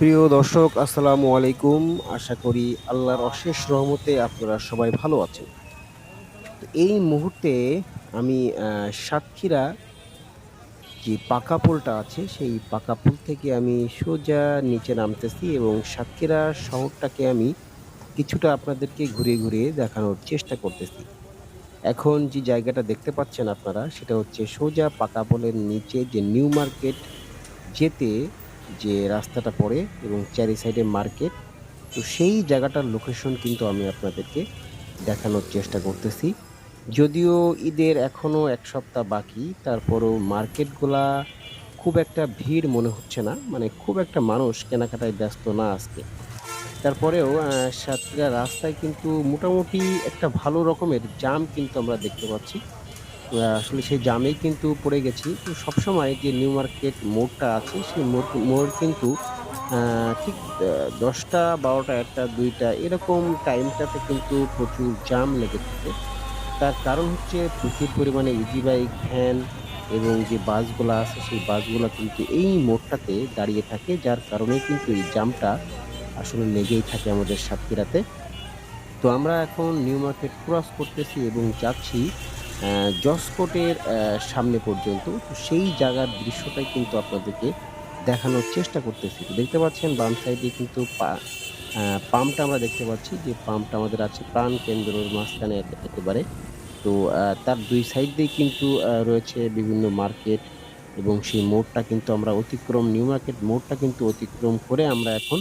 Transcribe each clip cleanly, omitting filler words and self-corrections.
প্রিয় দর্শক, আসসালামু আলাইকুম। আশা করি আল্লাহর অশেষ রহমতে আপনারা সবাই ভালো আছেন। তো এই মুহূর্তে আমি সাতক্ষীরা যে পাকা পুলটা আছে, সেই পাকা পুল থেকে আমি সোজা নিচে নামতেছি এবং সাতক্ষীরা শহরটাকে আমি কিছুটা আপনাদেরকে ঘুরিয়ে, ঘুরিয়ে দেখানোর চেষ্টা করতেছি। এখন যে জায়গাটা দেখতে পাচ্ছেন আপনারা, সেটা হচ্ছে সোজা পাকা পুলের নিচে যে নিউ মার্কেট যেতে যে রাস্তাটা পড়ে এবং চারি সাইডে মার্কেট। তো সেই জায়গাটার লোকেশন কিন্তু আমি আপনাদেরকে দেখানোর চেষ্টা করতেছি। যদিও ঈদের এখনো ১ সপ্তাহ বাকি, তারপরও মার্কেটগুলা খুব একটা ভিড় মনে হচ্ছে না। মানে খুব একটা মানুষ কেনাকাটায় ব্যস্ত না আজকে। তারপরেও সাতক্ষীরা রাস্তায় কিন্তু মোটামুটি একটা ভালো রকমের জাম কিন্তু আমরা দেখতে পাচ্ছি। আসলে সেই জামেই কিন্তু পড়ে গেছি। তো সবসময় যে নিউ মার্কেট মোড়টা আছে, সেই মোড় কিন্তু আ ঠিক ১০টা, ১২টা, ১টা, ২টা এরকম টাইমটাতে কিন্তু প্রচুর জাম লেগে থাকে। তার কারণ হচ্ছে প্রচুর পরিমাণে ইজি বাইক, ভ্যান এবং যে বাসগুলা আছে, সেই বাসগুলা কিন্তু এই মোড়টাতে দাঁড়িয়ে থাকে। যার কারণেই কিন্তু এই জামটা আসলে লেগেই থাকে আমাদের সাতক্ষীরাতে। তো আমরা এখন নিউ মার্কেট ক্রস করতেছি এবং যাচ্ছি অ্যা জসকোর্টের সামনে পর্যন্ত। তো সেই জায়গার দৃশ্যটাই কিন্তু আপনাদেরকে দেখানোর চেষ্টা করতেছি। তো দেখতে পাচ্ছেন বাম সাইডে কিন্তু পাম্পটা আমরা দেখতে পাচ্ছি, যে পাম্পটা আমাদের আছে প্রাণকেন্দ্রর মাঝখানে একেবারে। তো তার ২ সাইড দিয়েই কিন্তু রয়েছে বিভিন্ন মার্কেট এবং সেই মোড়টা কিন্তু আমরা অতিক্রম, নিউ মার্কেট মোড়টা কিন্তু অতিক্রম করে আমরা এখন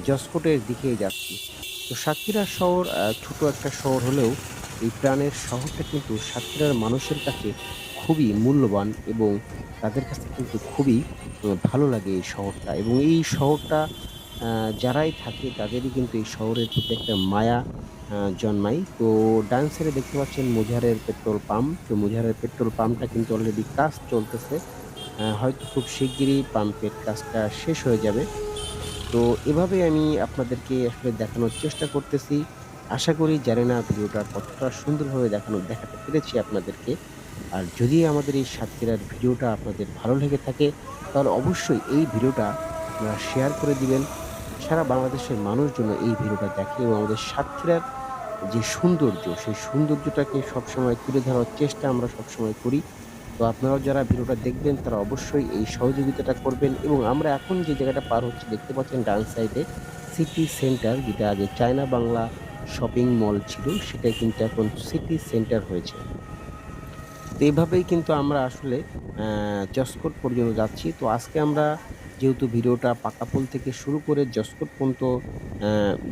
জসকোর্টের দিকেই যাচ্ছি। তো সাতক্ষীরা শহর ছোট একটা শহর হলেও এই প্রাণের শহরটা কিন্তু সাতক্ষীরার মানুষের কাছে খুবই মূল্যবান এবং তাদের কাছে কিন্তু খুবই ভালো লাগে এই শহরটা এবং এই শহরটা আ যারাই থাকে তাদেরই কিন্তু এই শহরের প্রতি একটা মায়া জন্মায়। তো ডান সাইডে দেখতে পাচ্ছেন মুজাহারের পেট্রোল পাম্প। তো মুজাহারের পেট্রোল পাম্পটা কিন্তু অলরেডি কাজ চলতেছে। হয়তো খুব শিগগিরই পাম্পের কাজটা শেষ হয়ে যাবে। তো এভাবে আমি আপনাদেরকে আসলে দেখানোর চেষ্টা করতেছি। আশা করি জানি না ভিডিওটা কতটা সুন্দরভাবে দেখাতে পেরেছি আপনাদেরকে। আর যদি আমাদের এই সাতক্ষীরার ভিডিওটা আপনাদের ভালো লেগে থাকে, তাহলে অবশ্যই এই ভিডিওটা আপনারা শেয়ার করে দিবেন। সারা বাংলাদেশের মানুষ যেন এই ভিডিওটা দেখে এবং আমাদের সাতক্ষীরার যে সৌন্দর্য, সেই সৌন্দর্যটাকে সবসময় তুলে ধরার চেষ্টা আমরা সবসময় করি। তো আপনারাও যারা ভিডিওটা দেখবেন তারা অবশ্যই এই সহযোগিতাটা করবেন এবং আমরা এখন যে জায়গাটা পার হচ্ছি দেখতে পাচ্ছেন ডান সাইডে সিটি সেন্টার, যেটা আগে চায়না বাংলা শপিং মল ছিল, সেটাই কিন্তু এখন সিটি সেন্টার হয়েছে। তো এভাবেই কিন্তু আমরা আসলে জসকোট পর্যন্ত যাচ্ছি। তো আজকে আমরা যেহেতু ভিডিওটা পাকাপোল থেকে শুরু করে জসকোট পর্যন্ত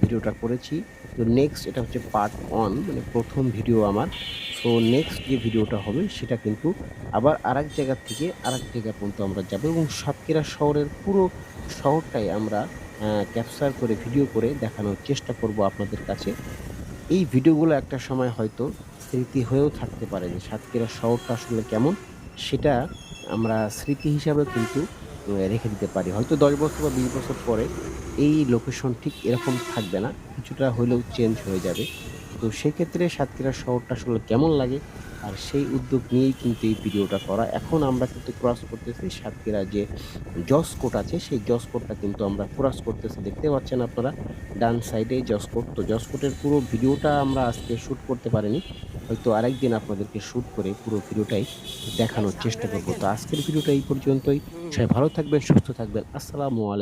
ভিডিওটা করেছি। তো নেক্সট এটা হচ্ছে পার্ট 1, মানে ১ম ভিডিও আমার। সো নেক্সট যে ভিডিওটা হবে সেটা কিন্তু আবার আরেক জায়গা থেকে আরেক জায়গা পর্যন্ত আমরা যাবো এবং সাতক্ষীরা শহরের পুরো শহরটাই আমরা ক্যাপচার করে ভিডিও করে দেখানোর চেষ্টা করব আপনাদের কাছে। এই ভিডিওগুলো একটা সময় হয়তো স্মৃতি হয়েও থাকতে পারে যে সাতক্ষীরা শহরটা আসলে কেমন, সেটা আমরা স্মৃতি হিসাবেও কিন্তু রেখে দিতে পারি। হয়তো ১০ বছর বা ২০ বছর পরে এই লোকেশন ঠিক এরকম থাকবে না। কিছুটা হইলেও চেঞ্জ হয়ে যাবে। তো সেক্ষেত্রে সাতক্ষীরা শহরটা আসলে কেমন লাগে, আর সেই উদ্যোগ নিয়েই কিন্তু এই ভিডিওটা করা। এখন আমরা কিন্তু ক্রস করতেছি সাতক্ষীরা যে জসকোর্ট আছে, সেই জসকোর্টটা কিন্তু আমরা ক্রস করতেছি। দেখতে পাচ্ছেন আপনারা ডান সাইডে জসকোর্ট। তো জসকোর্টের পুরো ভিডিওটা আমরা আজকে শুট করতে পারিনি। হয়তো আরেকদিন আপনাদেরকে শুট করে পুরো ভিডিওটাই দেখানোর চেষ্টা করব। তো আজকের ভিডিওটা এই পর্যন্তই। সবাই ভালো থাকবেন, সুস্থ থাকবেন। আসসালামু